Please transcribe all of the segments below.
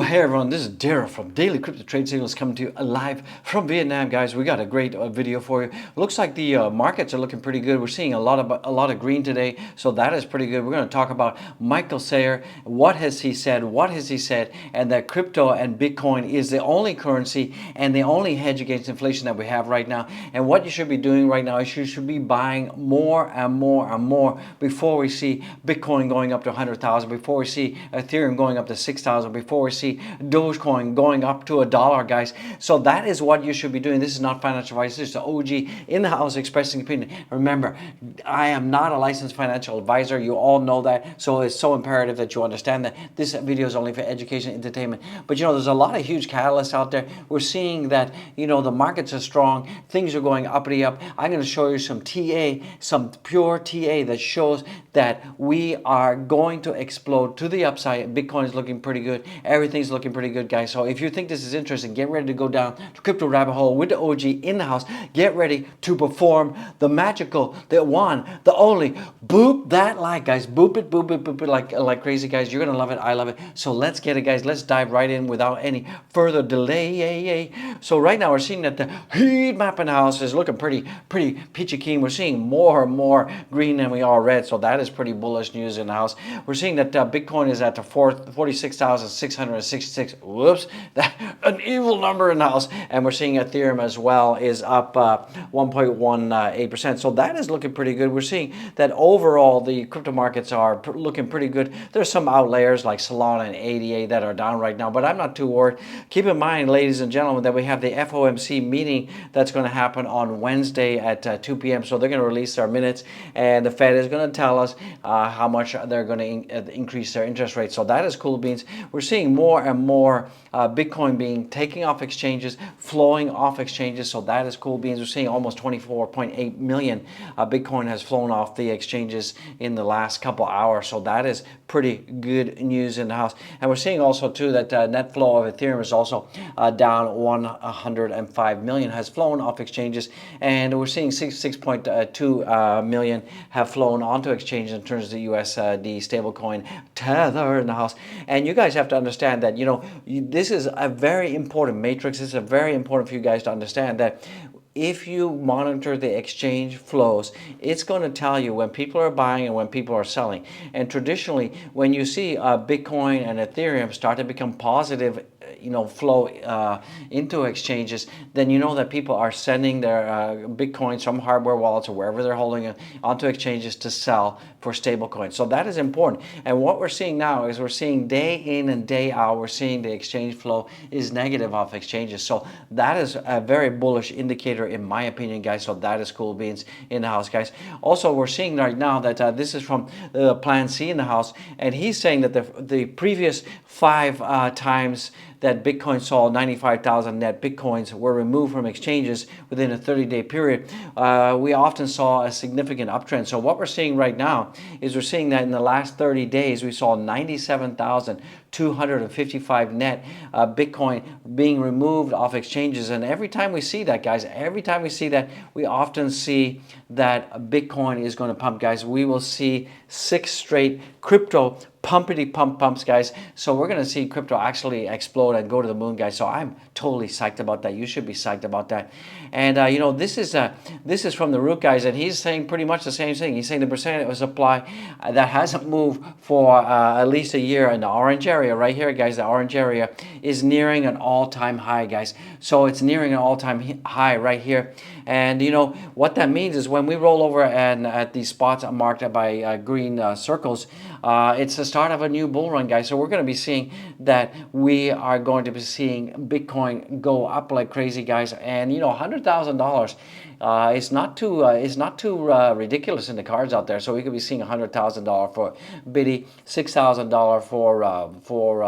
Hey everyone, this is Dara from Daily Crypto Trade Signals coming to you live from Vietnam, guys. We got a great video for you. Looks like the markets are looking pretty good. We're seeing a lot of green today, so that is pretty good. We're going to talk about Michael Saylor. What has he said? What has he said? And that crypto and Bitcoin is the only currency and the only hedge against inflation that we have right now. And what you should be doing right now is you should be buying more and more and more before we see Bitcoin going up to 100,000, before we see Ethereum going up to 6,000, before we see Dogecoin going up to $1, guys. So that is what you should be doing. This is not financial advice. This is the OG in the house expressing opinion. Remember, I am not a licensed financial advisor. You all know that. So it's so imperative that you understand that this video is only for education, entertainment. But you know, there's a lot of huge catalysts out there. We're seeing that, you know, the markets are strong. Things are going uppity up. I'm going to show you some TA, some pure TA that shows that we are going to explode to the upside. Bitcoin is looking pretty good. Everything's looking pretty good, guys. So if you think this is interesting, get ready to go down to crypto rabbit hole with the OG in the house. Get ready to perform the magical, the one, the only. Boop that like, guys. Boop it, boop it, boop it like crazy, guys. You're gonna love it. I love it. So let's get it, guys. Let's dive right in without any further delay. So right now we're seeing that the heat map in the house is looking pretty peachy keen. We're seeing more and more green than we are red. So that is pretty bullish news in the house. We're seeing that Bitcoin is at the 46,666. Whoops, an evil number in the house. And we're seeing Ethereum as well is up 1.18%. So that is looking pretty good. We're seeing that overall the crypto markets are looking pretty good. There's some outliers like Solana and ADA that are down right now, but I'm not too worried. Keep in mind, ladies and gentlemen, that we have the FOMC meeting that's going to happen on Wednesday at 2 p.m. So they're going to release their minutes, and the Fed is going to tell us how much they're going to increase their interest rates. So that is cool beans. We're seeing more and more Bitcoin being taking off exchanges, flowing off exchanges. So that is cool beans. We're seeing almost 24.8 million Bitcoin has flown off the exchanges in the last couple hours. So that is pretty good news in the house. And we're seeing also too that net flow of Ethereum is also down 105 million has flown off exchanges, and we're seeing 6.2 million have flown onto exchanges in terms of the USD stablecoin Tether in the house. And you guys have to understand that, you know, this is a very important matrix. It's a very important for you guys to understand that if you monitor the exchange flows, it's going to tell you when people are buying and when people are selling. And traditionally, when you see Bitcoin and Ethereum start to become positive, flow into exchanges, then you know that people are sending their Bitcoins from hardware wallets or wherever they're holding it onto exchanges to sell for stablecoins. So that is important. And what we're seeing now is we're seeing day in and day out, we're seeing the exchange flow is negative off exchanges. So that is a very bullish indicator in my opinion, guys. So that is cool beans in the house, guys. Also, we're seeing right now that this is from the Plan C in the house, and he's saying that the previous 5 times that Bitcoin saw 95,000 net Bitcoins were removed from exchanges within a 30-day period, we often saw a significant uptrend. So what we're seeing right now is we're seeing that in the last 30 days, we saw 97,255 net Bitcoin being removed off exchanges. And every time we see that, guys, every time we see that, we often see that Bitcoin is going to pump, guys. We will see 6 straight crypto pumps, guys. So we're going to see crypto actually explode and go to the moon, guys. So I'm totally psyched about that. You should be psyched about that. And this is from the Root, guys, and he's saying pretty much the same thing. He's saying the percentage of supply that hasn't moved for at least a year in the orange area right here, guys. The orange area is nearing an all-time high, guys. So it's nearing an all-time high right here. And you know what that means is when we roll over and at these spots marked by green circles, it's the start of a new bull run, guys. So we're going to be seeing that we are going to be seeing Bitcoin go up like crazy, guys. And $100,000 is not too ridiculous in the cards out there. So we could be seeing $100,000 for Biddy, $6,000 for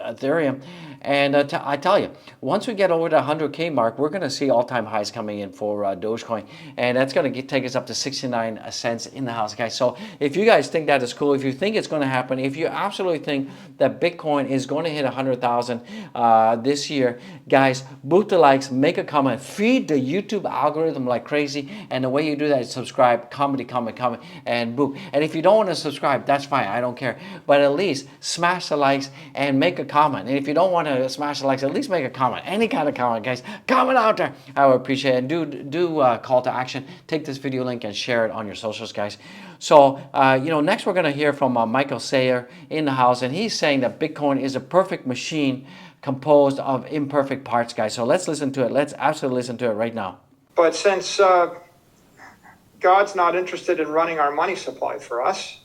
Ethereum. And I tell you, once we get over the 100K mark, we're going to see all-time highs coming in for Dogecoin, and that's going to take us up to 69 cents in the house, guys. So if you guys think that is cool, if you think it's going to happen, if you absolutely think that Bitcoin is going to hit 100,000 this year, guys, boot the likes, make a comment, feed the YouTube algorithm like crazy, and the way you do that is subscribe, comment, and boop. And if you don't want to subscribe, that's fine, I don't care, but at least smash the likes and make make a comment. And if you don't want to smash the likes, at least make a comment. Any kind of comment, guys. Comment out there. I would appreciate it. And do call to action. Take this video link and share it on your socials, guys. So, next we're going to hear from Michael Saylor in the house. And he's saying that Bitcoin is a perfect machine composed of imperfect parts, guys. So let's listen to it. Let's absolutely listen to it right now. But since God's not interested in running our money supply for us,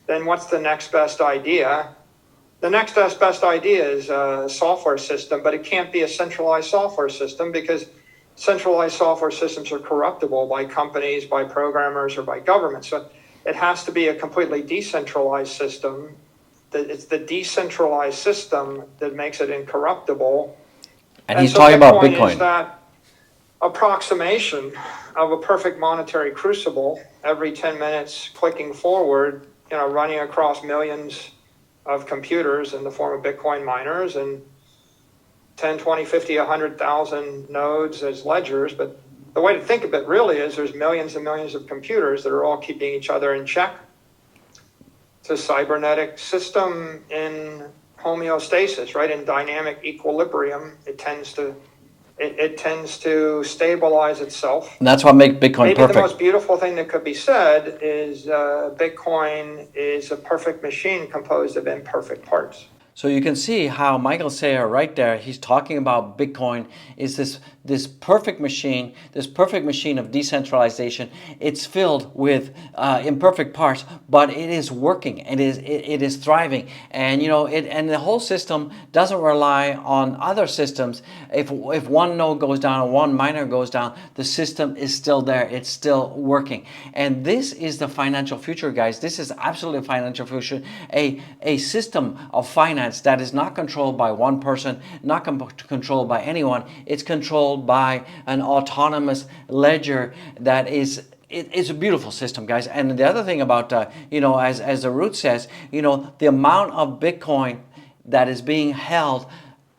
then what's the next best idea? The next best idea is a software system, but it can't be a centralized software system because centralized software systems are corruptible by companies, by programmers, or by governments. So it has to be a completely decentralized system. It's the decentralized system that makes it incorruptible. And he's talking about Bitcoin. Is that approximation of a perfect monetary crucible every 10 minutes clicking forward, running across millions of computers in the form of Bitcoin miners and 10, 20, 50, 100,000 nodes as ledgers. But the way to think of it really is there's millions and millions of computers that are all keeping each other in check. It's a cybernetic system in homeostasis, right? In dynamic equilibrium, it tends to stabilize itself. And that's what makes Bitcoin Maybe perfect. The most beautiful thing that could be said is Bitcoin is a perfect machine composed of imperfect parts. So you can see how Michael Saylor right there, he's talking about Bitcoin is this perfect machine of decentralization. It's filled with imperfect parts, but it is working. It is thriving, and and the whole system doesn't rely on other systems. If one node goes down or one miner goes down, the system is still there. It's still working, and this is the financial future, guys. This is absolutely a financial future. A system of finance that is not controlled by one person, not controlled by anyone. It's controlled by an autonomous ledger that is. It's a beautiful system, guys. And the other thing about, as the root says, the amount of Bitcoin that is being held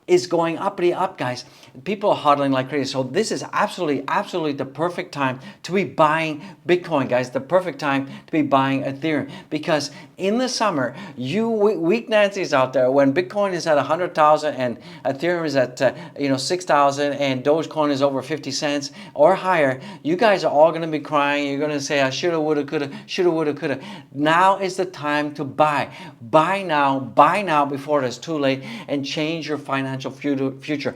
is going uppity up, guys. People are hodling like crazy. So this is absolutely the perfect time to be buying Bitcoin, guys. The perfect time to be buying Ethereum. Because in the summer, you weak Nancy's out there, when Bitcoin is at 100,000 and Ethereum is at 6,000 and Dogecoin is over 50 cents or higher, you guys are all going to be crying. You're going to say, I shoulda, woulda, coulda. Now is the time to buy. Buy now before it is too late, and change your financial future.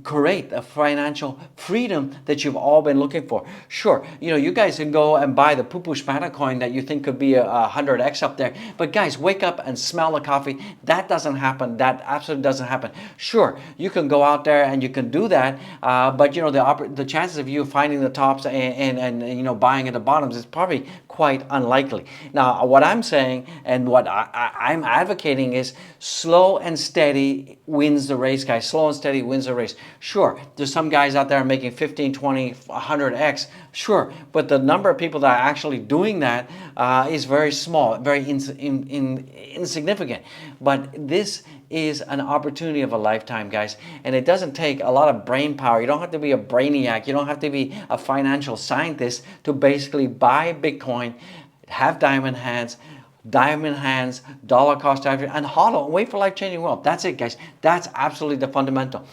Create a financial freedom that you've all been looking for. Sure, you guys can go and buy the poo-poo schmata coin that you think could be a 100x up there, but guys, wake up and smell the coffee. That doesn't happen. That absolutely doesn't happen. Sure, you can go out there and you can do that, but the chances of you finding the tops and buying at the bottoms is probably quite unlikely. Now, what I'm saying and what I'm advocating is slow and steady wins the race, guys. Slow and steady wins the race. Sure, there's some guys out there making 15, 20, 100x. Sure, but the number of people that are actually doing that is very small, very insignificant. But this is an opportunity of a lifetime, guys. And it doesn't take a lot of brain power. You don't have to be a brainiac. You don't have to be a financial scientist to basically buy Bitcoin, have diamond hands, dollar cost average, and hodl and wait for life-changing wealth. That's it, guys. That's absolutely the fundamental.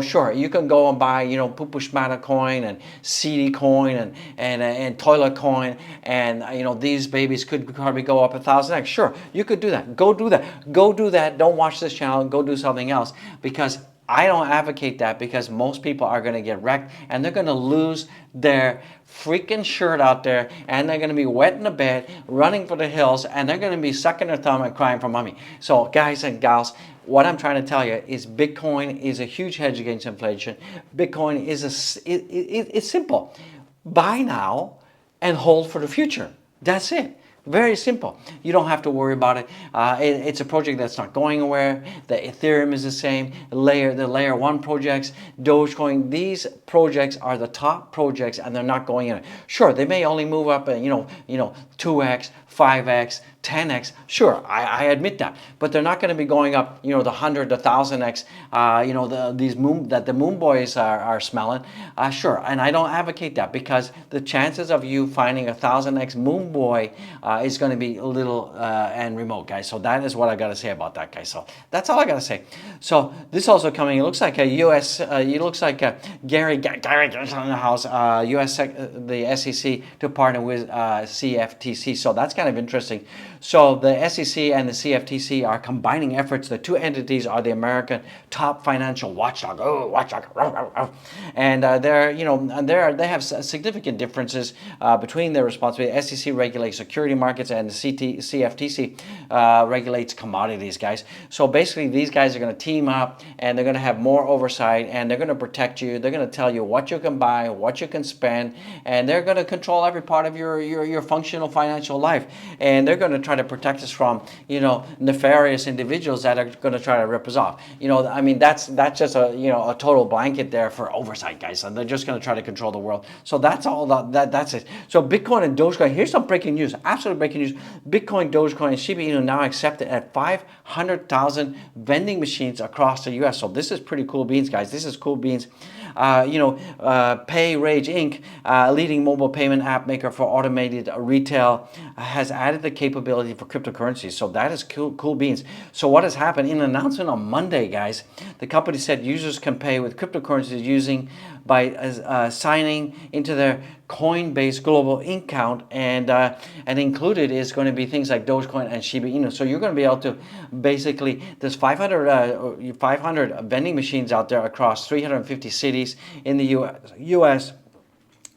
Sure, you can go and buy, poo-poo schmata coin and CD coin and toilet coin, and these babies could probably go up 1,000x. Sure, you could do that. Go do that. Don't watch this channel. Go do something else, because I don't advocate that, because most people are going to get wrecked and they're going to lose their freaking shirt out there, and they're going to be wet in the bed, running for the hills, and they're going to be sucking their thumb and crying for mommy. So guys and gals, what I'm trying to tell you is Bitcoin is a huge hedge against inflation. Bitcoin is it's simple. Buy now and hold for the future. That's it. Very simple. You don't have to worry about it. It's a project that's not going anywhere. The Ethereum is the same. The layer 1 projects, Dogecoin, these projects are the top projects, and they're not going in. Sure, they may only move up 2x, 5x, 10x. Sure, I admit that, but they're not going to be going up, you know, the 100, the 1000x, you know, the moon boys are smelling. Sure, and I don't advocate that, because the chances of you finding a 1000x moon boy is going to be a little and remote, guys. So that is what I got to say about that, guys. So that's all I got to say. So this also coming. It looks like a U.S. It looks like Gary in the house. The SEC to partner with CFTC. So that's kind of interesting. So the SEC and the CFTC are combining efforts. The two entities are the American top financial watchdog. Oh, watchdog. And they have significant differences between their responsibility. The SEC regulates security markets, and the CFTC regulates commodities, guys. So basically, these guys are going to team up, and they're going to have more oversight, and they're going to protect you. They're going to tell you what you can buy, what you can spend, and they're going to control every part of your functional financial life. And they're going to try to protect us from, you know, nefarious individuals that are going to try to rip us off. You know, I mean, that's just a, you know, a total blanket there for oversight, guys, and they're just going to try to control the world. So that's all that's it. So Bitcoin and Dogecoin. Here's some breaking news. Absolute breaking news. Bitcoin, Dogecoin, and Shiba Inu now accepted at 500,000 vending machines across the U.S. So this is pretty cool beans, guys. This is cool beans. PayRange Inc., leading mobile payment app maker for automated retail, has added the capability for cryptocurrencies. So that is cool beans. So what has happened in an announcement on Monday, guys? The company said users can pay with cryptocurrencies using by signing into their Coinbase global account, and included is going to be things like Dogecoin and Shiba Inu. So you're going to be able to basically, there's 500 vending machines out there across 350 cities in the U.S.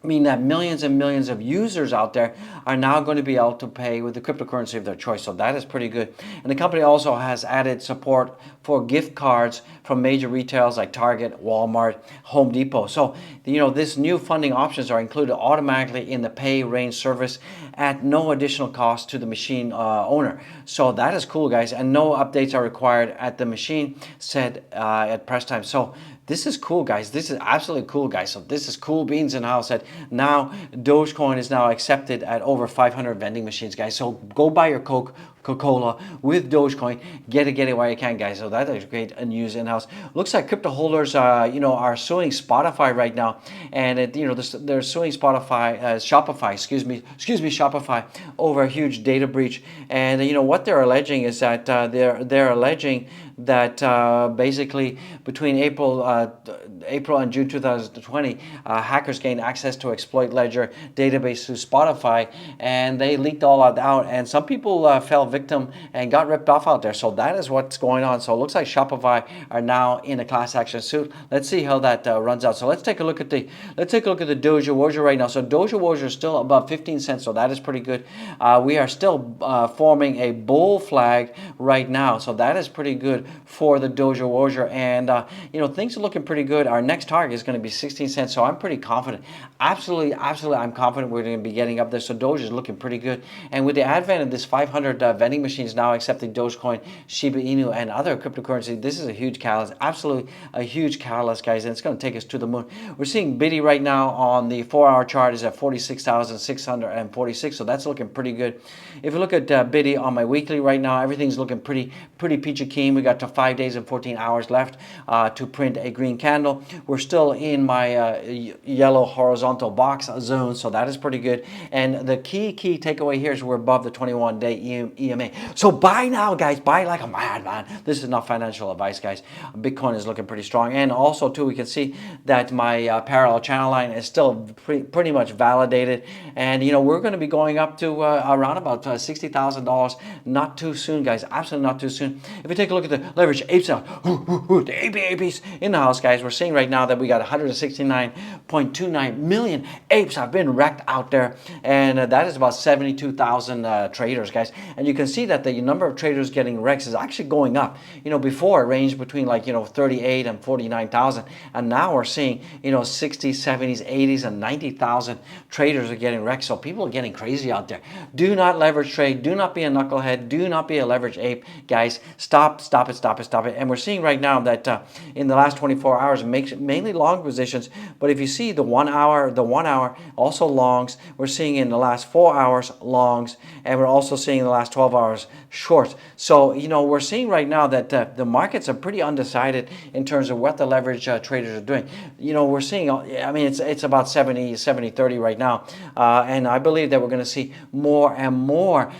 mean that millions and millions of users out there are now going to be able to pay with the cryptocurrency of their choice. So that is pretty good. And the company also has added support for gift cards from major retailers like Target, Walmart, Home Depot. So, you know, this new funding options are included automatically in the PayRange service at no additional cost to the machine owner. So that is cool, guys. And no updates are required at the machine, said at press time. So this is cool, guys. This is absolutely cool, guys. So this is cool beans in the house. That now Dogecoin is now accepted at over 500 vending machines, guys. So go buy your Coca-Cola with Dogecoin. Get it while you can, guys. So that is great news in house. Looks like crypto holders, are suing Spotify right now, and they're suing Shopify. Shopify over a huge data breach. And what they're alleging is that they're alleging that basically between April and June 2020, hackers gained access to exploit ledger database through Spotify, and they leaked all that out. And some people fell victim and got ripped off out there. So that is what's going on. So it looks like Shopify are now in a class action suit. Let's see how that runs out. So let's take a look at the Dogecoin right now. So Dogecoin is still above 15 cents. So that is pretty good. We are still forming a bull flag right now. So that is pretty good for the Dogecoin, and things are looking pretty good. Our next target is going to be 16 cents, so I'm pretty confident. Absolutely, I'm confident we're going to be getting up there. So Doge is looking pretty good, and with the advent of this 500 vending machines now accepting Dogecoin, Shiba Inu, and other cryptocurrencies, this is a huge catalyst. Absolutely a huge catalyst, guys, and it's going to take us to the moon. We're seeing Biddy right now on the 4-hour chart is at 46,646, so that's looking pretty good. If you look at Biddy on my weekly right now, everything's looking pretty peachy keen. We got to 5 days and 14 hours left to print a green candle. We're still in my yellow horizontal box zone, so that is pretty good. And the key takeaway here is we're above the 21-day EMA. So buy now, guys. Buy like a madman. This is not financial advice, guys. Bitcoin is looking pretty strong. And also, too, we can see that my parallel channel line is still pretty much validated. And, we're going to be going up to around about $60,000. Not too soon, guys. Absolutely not too soon. If we take a look at the leverage apes now, the apes in the house, guys, we're seeing right now that we got 169.29 million apes have been wrecked out there, and that is about 72,000 traders, guys. And you can see that the number of traders getting wrecked is actually going up. Before it ranged between 38 and 49,000, and now we're seeing 60s, 70s, 80s, and 90,000 traders are getting wrecked. So people are getting crazy out there. Do not leverage trade. Do not be a knucklehead. Do not be a leverage ape, guys. Stop it. And we're seeing right now that in the last 24 hours, mainly long positions. But if you see the 1 hour also longs. We're seeing in the last 4 hours longs, and we're also seeing in the last 12 12 hours short. So, we're seeing right now that the markets are pretty undecided in terms of what the leverage traders are doing. We're seeing, I mean, it's about 70-30 right now. And I believe that we're going to see more and more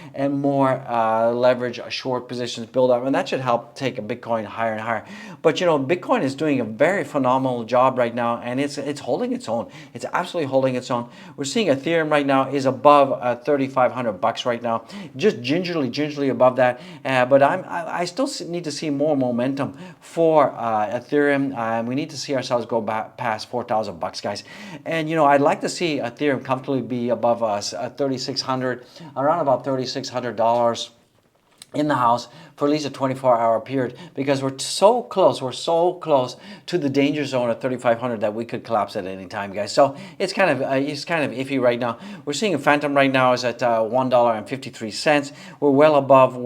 leverage short positions build up. And that should help take a Bitcoin higher and higher. But, Bitcoin is doing a very phenomenal job right now. And it's holding its own. It's absolutely holding its own. We're seeing Ethereum right now is above $3,500 right now, just gingerly above that. But I still need to see more momentum for Ethereum. We need to see ourselves go back past $4,000, guys. And I'd like to see Ethereum comfortably be above us 3,600, around about $3,600 in the house for at least a 24-hour period, because we're so close to the danger zone at 3,500 that we could collapse at any time, guys. So it's kind of iffy right now. We're seeing a Phantom right now is at $1.53. We're well above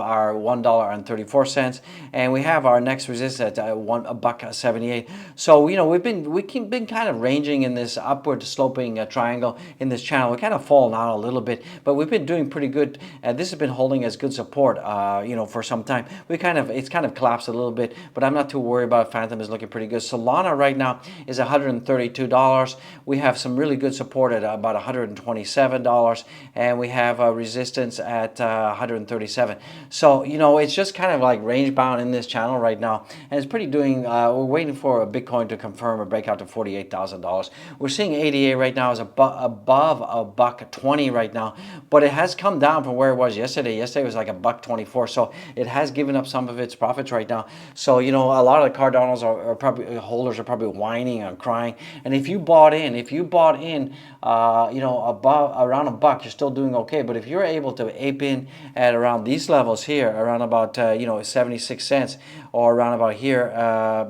our $1.34, and we have our next resistance at $1.78. So we've been kind of ranging in this upward sloping triangle in this channel. We kind of fallen out a little bit, but we've been doing pretty good. This has been holding as good support for some time. It's kind of collapsed a little bit, but I'm not too worried about it. Phantom is looking pretty good. Solana right now is $132. We have some really good support at about $127, and we have a resistance at $137. So it's just kind of like range bound in this channel right now, and it's pretty doing. We're waiting for a Bitcoin to confirm a breakout to $48,000. We're seeing ADA right now is above $1.20 right now, but it has come down from where it was yesterday. Yesterday was like $1.24, so it has given up some of its profits right now. So a lot of the Cardano's are probably holders are probably whining and crying. And if you bought in, above around $1, you're still doing okay. But if you're able to ape in at around these levels here, around about 76 cents, or around about here,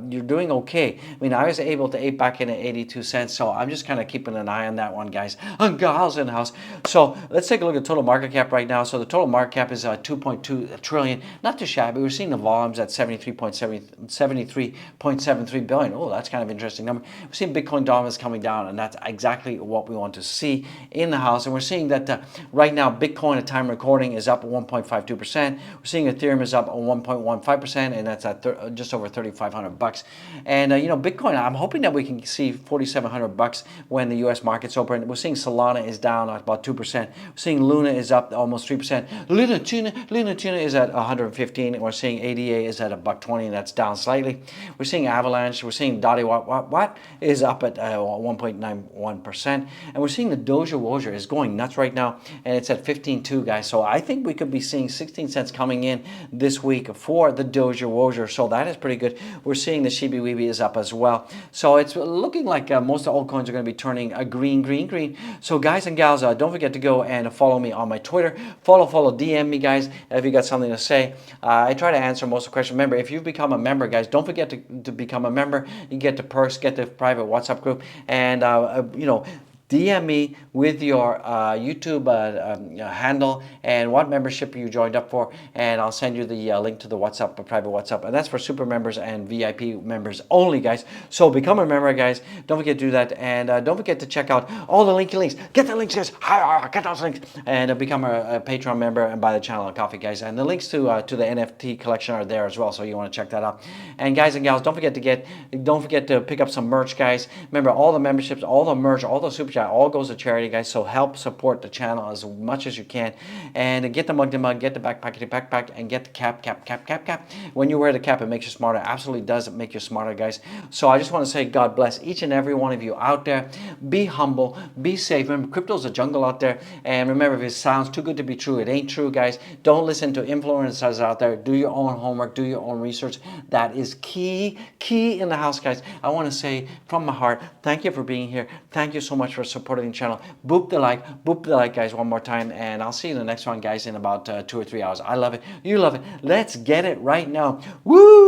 you're doing okay. I mean, I was able to ape back in at 82 cents, so I'm just kind of keeping an eye on that one, guys. And gals in the house. So let's take a look at total market cap right now. So the total market cap is 2.2 trillion. Not too shabby. We're seeing the volumes at 73.73 billion. Oh, that's kind of interesting number. We're seeing Bitcoin dominance coming down, and that's exactly what we want to see in the house. And we're seeing that right now, Bitcoin at time recording is up 1.52%. We're seeing Ethereum is up 1.15%, and that's at just over $3,500. And Bitcoin, I'm hoping that we can see $4,700 when the U.S. markets open. We're seeing Solana is down about 2%. We're seeing Luna is up almost 3%. Luna Tuna is at 115, and we're seeing ADA is at $1.20, and that's down slightly. We're seeing Avalanche. We're seeing Dottie What is up at 1.91%, and we're seeing the Doge is going nuts right now, and it's at 15.2, guys. So I think we could be seeing 16 cents coming in this week for the Doge. So that is pretty good. We're seeing the Shiba Weeby is up as well. So it's looking like most of the altcoins are going to be turning green. So guys and gals, don't forget to go and follow me on my Twitter. Follow, DM me, guys, if you got something to say. I try to answer most of the questions. Remember, if you've become a member, guys, don't forget to become a member. You get the perks, get the private WhatsApp group, and DM me with your YouTube handle and what membership you joined up for, and I'll send you the link to the WhatsApp, private WhatsApp, and that's for super members and VIP members only, guys. So become a member, guys. Don't forget to do that, and don't forget to check out all the links. Get the links, guys. Get those links, and become a Patreon member and buy the channel a coffee, guys. And the links to the NFT collection are there as well, so you want to check that out. And guys and gals, don't forget to pick up some merch, guys. Remember, all the memberships, all the merch, all the super chat, all goes to charity, guys. So help support the channel as much as you can, and get the mug, get the backpack, and get the cap. When you wear the cap, it makes you smarter. Absolutely does make you smarter, guys. So I just want to say God bless each and every one of you out there. Be humble, be safe. Remember, crypto's a jungle out there, and remember, if it sounds too good to be true, it ain't true, guys. Don't listen to influencers out there. Do your own homework, do your own research. That is key in the house, guys. I want to say from my heart, thank you for being here. Thank you so much for supporting the channel. Boop the like, guys, one more time, and I'll see you in the next one, guys, in about 2 or 3 hours. I love it. You love it. Let's get it right now. Woo!